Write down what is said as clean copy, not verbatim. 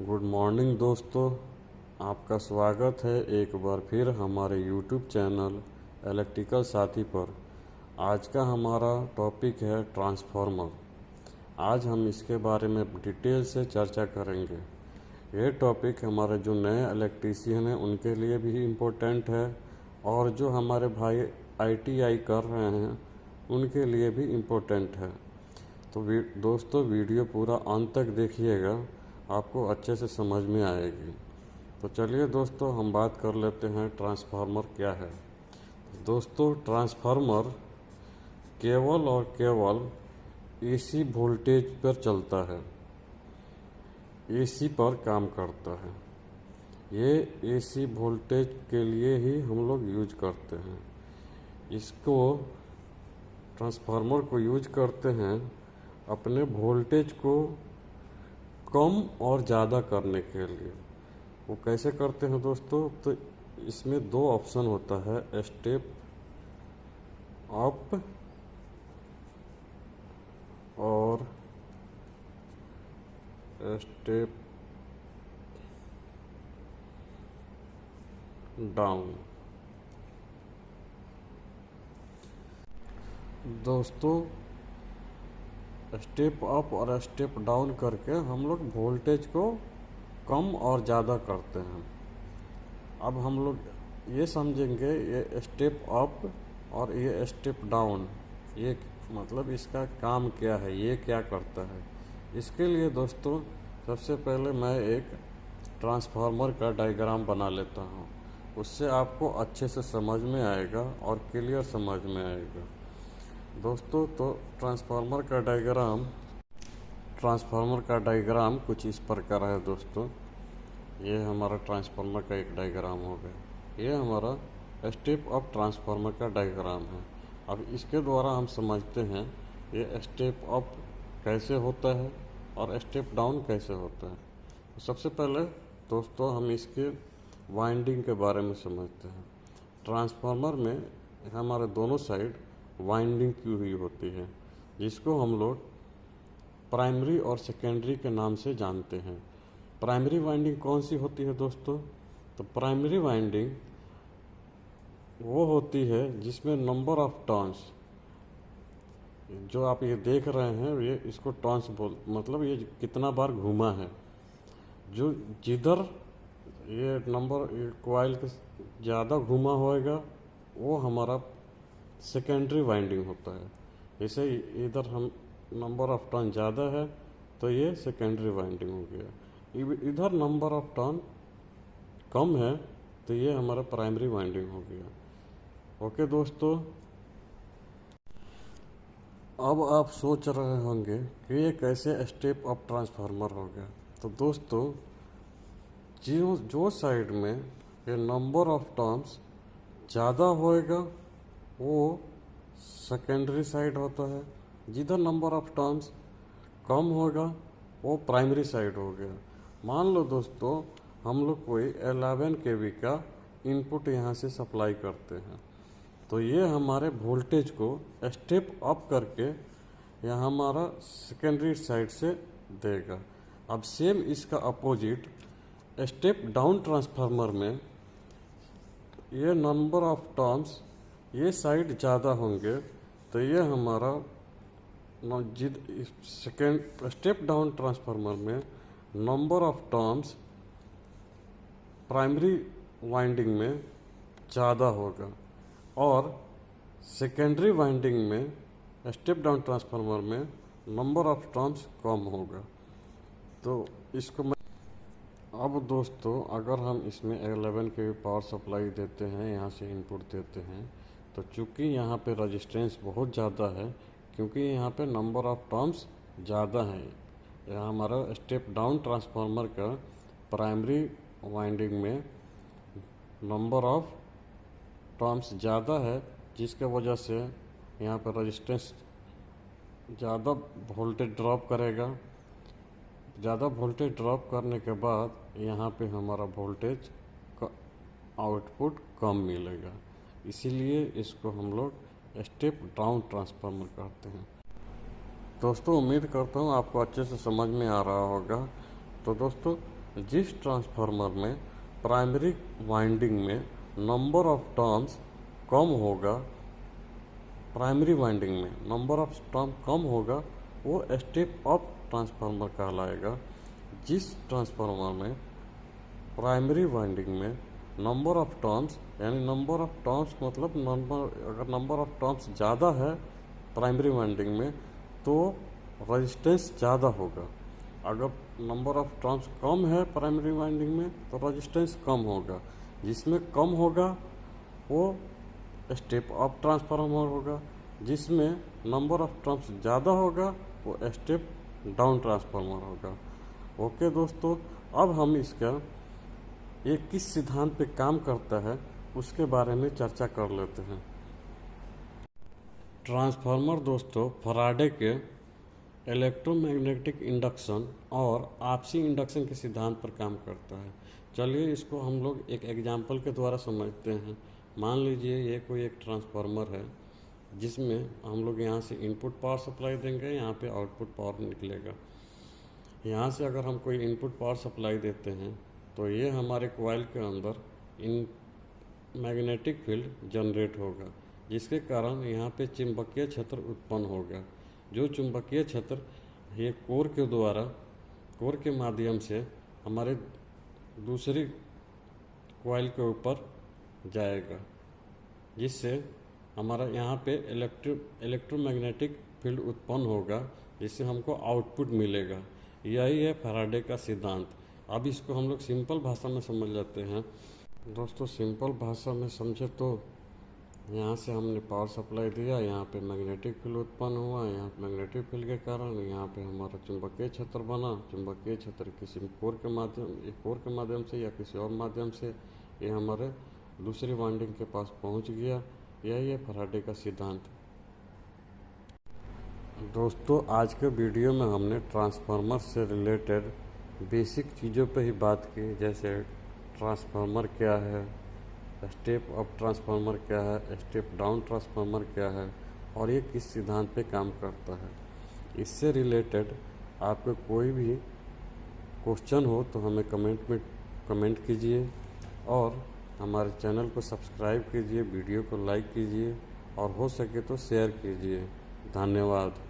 Good morning दोस्तों, आपका स्वागत है एक बार फिर हमारे यूट्यूब चैनल इलेक्ट्रिकल साथी पर। आज का हमारा टॉपिक है ट्रांसफार्मर। आज हम इसके बारे में डिटेल से चर्चा करेंगे। ये टॉपिक हमारे जो नए इलेक्ट्रीशियन हैं उनके लिए भी इम्पोर्टेंट है और जो हमारे भाई ITI कर रहे हैं उनके लिए भी इम्पोर्टेंट है। तो दोस्तों वीडियो पूरा अंत तक देखिएगा, आपको अच्छे से समझ में आएगी। तो चलिए दोस्तों हम बात कर लेते हैं ट्रांसफार्मर क्या है। दोस्तों ट्रांसफार्मर केवल और केवल AC वोल्टेज पर चलता है, AC पर काम करता है। ये AC वोल्टेज के लिए ही हम लोग यूज करते हैं। इसको ट्रांसफार्मर को यूज करते हैं अपने वोल्टेज को कम और ज़्यादा करने के लिए। वो कैसे करते हैं दोस्तों? तो इसमें दो ऑप्शन होता है, स्टेप अप और स्टेप डाउन। दोस्तों स्टेप अप और स्टेप डाउन करके हम लोग वोल्टेज को कम और ज़्यादा करते हैं। अब हम लोग ये समझेंगे ये स्टेप अप और ये स्टेप डाउन, ये मतलब इसका काम क्या है, ये क्या करता है। इसके लिए दोस्तों सबसे पहले मैं एक ट्रांसफार्मर का डायग्राम बना लेता हूँ, उससे आपको अच्छे से समझ में आएगा और क्लियर समझ में आएगा। दोस्तों तो ट्रांसफार्मर का डायग्राम कुछ इस प्रकार है। दोस्तों ये हमारा ट्रांसफार्मर का एक डायग्राम हो गया, ये हमारा स्टेप अप ट्रांसफार्मर का डायग्राम है। अब इसके द्वारा हम समझते हैं ये स्टेप अप कैसे होता है और स्टेप डाउन कैसे होता है। तो सबसे पहले दोस्तों हम इसके वाइंडिंग के बारे में समझते हैं। ट्रांसफार्मर में हमारे दोनों साइड वाइंडिंग की हुई होती है, जिसको हम लोग प्राइमरी और सेकेंडरी के नाम से जानते हैं। प्राइमरी वाइंडिंग कौन सी होती है दोस्तों? तो प्राइमरी वाइंडिंग वो होती है जिसमें नंबर ऑफ टर्न्स, जो आप ये देख रहे हैं ये इसको टर्न्स मतलब ये कितना बार घूमा है। जो जिधर ये नंबर कॉइल के ज़्यादा घूमा होएगा वो हमारा सेकेंडरी वाइंडिंग होता है। जैसे इधर हम नंबर ऑफ टर्न ज़्यादा है तो ये सेकेंडरी वाइंडिंग हो गया। इधर नंबर ऑफ टर्न कम है तो ये हमारा प्राइमरी वाइंडिंग हो गया। ओके दोस्तों, अब आप सोच रहे होंगे कि ये कैसे स्टेप अप ट्रांसफार्मर हो गया। तो दोस्तों जो साइड में ये नंबर ऑफ टर्न्स ज़्यादा होएगा वो सेकेंडरी साइड होता है, जिधर नंबर ऑफ टर्न्स कम होगा वो प्राइमरी साइड हो गया। मान लो दोस्तों हम लोग कोई 11 kV का इनपुट यहाँ से सप्लाई करते हैं, तो ये हमारे वोल्टेज को स्टेप अप करके यह हमारा सेकेंडरी साइड से देगा। अब सेम इसका अपोजिट स्टेप डाउन ट्रांसफार्मर में ये नंबर ऑफ टर्न्स ये साइड ज़्यादा होंगे तो ये हमारा सेकेंड स्टेप डाउन ट्रांसफार्मर में number of turns primary winding में ज़्यादा होगा और सेकेंडरी वाइंडिंग में स्टेप डाउन ट्रांसफार्मर में नंबर ऑफ टर्न्स कम होगा। तो इसको मैं अब दोस्तों अगर हम इसमें 11 kV पावर सप्लाई देते हैं, यहाँ से इनपुट देते हैं, तो चूँकि यहाँ पे रेजिस्टेंस बहुत ज़्यादा है, क्योंकि यहाँ पे नंबर ऑफ टर्न्स ज़्यादा हैं। यहाँ हमारा स्टेप डाउन ट्रांसफार्मर का प्राइमरी वाइंडिंग में नंबर ऑफ टर्न्स ज़्यादा है, जिसके वजह से यहाँ पर रेजिस्टेंस ज़्यादा वोल्टेज ड्रॉप करेगा। ज़्यादा वोल्टेज ड्रॉप करने के बाद यहाँ पे हमारा वोल्टेज का आउटपुट कम मिलेगा, इसीलिए इसको हम लोग स्टेप डाउन ट्रांसफार्मर कहते हैं। दोस्तों उम्मीद करता हूँ आपको अच्छे से समझ में आ रहा होगा। तो दोस्तों जिस ट्रांसफार्मर में प्राइमरी वाइंडिंग में नंबर ऑफ टर्न्स कम होगा, प्राइमरी वाइंडिंग में नंबर ऑफ टर्न कम होगा, वो स्टेप अप ट्रांसफार्मर कहलाएगा। जिस ट्रांसफार्मर में प्राइमरी वाइंडिंग में नंबर ऑफ टर्न्स, यानी नंबर ऑफ टर्न्स मतलब अगर नंबर ऑफ टर्न्स ज़्यादा है प्राइमरी वाइंडिंग में तो रेजिस्टेंस ज़्यादा होगा। अगर नंबर ऑफ टर्न्स कम है प्राइमरी वाइंडिंग में तो रेजिस्टेंस कम होगा। जिसमें कम होगा वो स्टेप अप ट्रांसफार्मर होगा, जिसमें नंबर ऑफ टर्न्स ज़्यादा होगा वो स्टेप डाउन ट्रांसफार्मर होगा। ओके दोस्तों, अब हम इसका ये किस सिद्धांत पे काम करता है उसके बारे में चर्चा कर लेते हैं। ट्रांसफार्मर दोस्तों फैराडे के इलेक्ट्रोमैग्नेटिक इंडक्शन और आपसी इंडक्शन के सिद्धांत पर काम करता है। चलिए इसको हम लोग एक एग्जाम्पल के द्वारा समझते हैं। मान लीजिए ये कोई एक ट्रांसफार्मर है जिसमें हम लोग यहाँ से इनपुट पावर सप्लाई देंगे, यहाँ पे आउटपुट पावर निकलेगा। यहाँ से अगर हम कोई इनपुट पावर सप्लाई देते हैं तो ये हमारे कॉइल के अंदर इन मैग्नेटिक फील्ड जनरेट होगा, जिसके कारण यहाँ पे चुंबकीय क्षेत्र उत्पन्न होगा। जो चुंबकीय क्षेत्र ये कोर के माध्यम से हमारे दूसरी कॉइल के ऊपर जाएगा, जिससे हमारा यहाँ पे इलेक्ट्रोमैग्नेटिक फील्ड उत्पन्न होगा, जिससे हमको आउटपुट मिलेगा। यही है फैराडे का सिद्धांत। अब इसको हम लोग सिंपल भाषा में समझ लेते हैं। दोस्तों सिंपल भाषा में समझे तो यहाँ से हमने पावर सप्लाई दिया, यहाँ पे मैग्नेटिक फील्ड उत्पन्न हुआ, यहाँ मैग्नेटिक फील्ड के कारण यहाँ पे हमारा चुंबकीय क्षेत्र बना। चुंबकीय क्षेत्र किसी कोर के माध्यम से या किसी और माध्यम से ये हमारे दूसरी वाइंडिंग के पास पहुँच गया। यही है फैराडे का सिद्धांत। दोस्तों आज के वीडियो में हमने ट्रांसफार्मर से रिलेटेड बेसिक चीज़ों पे ही बात की, जैसे ट्रांसफार्मर क्या है, स्टेप अप ट्रांसफार्मर क्या है, स्टेप डाउन ट्रांसफार्मर क्या है और ये किस सिद्धांत पे काम करता है। इससे रिलेटेड आपको कोई भी क्वेश्चन हो तो हमें कमेंट कीजिए और हमारे चैनल को सब्सक्राइब कीजिए, वीडियो को लाइक कीजिए और हो सके तो शेयर कीजिए। धन्यवाद।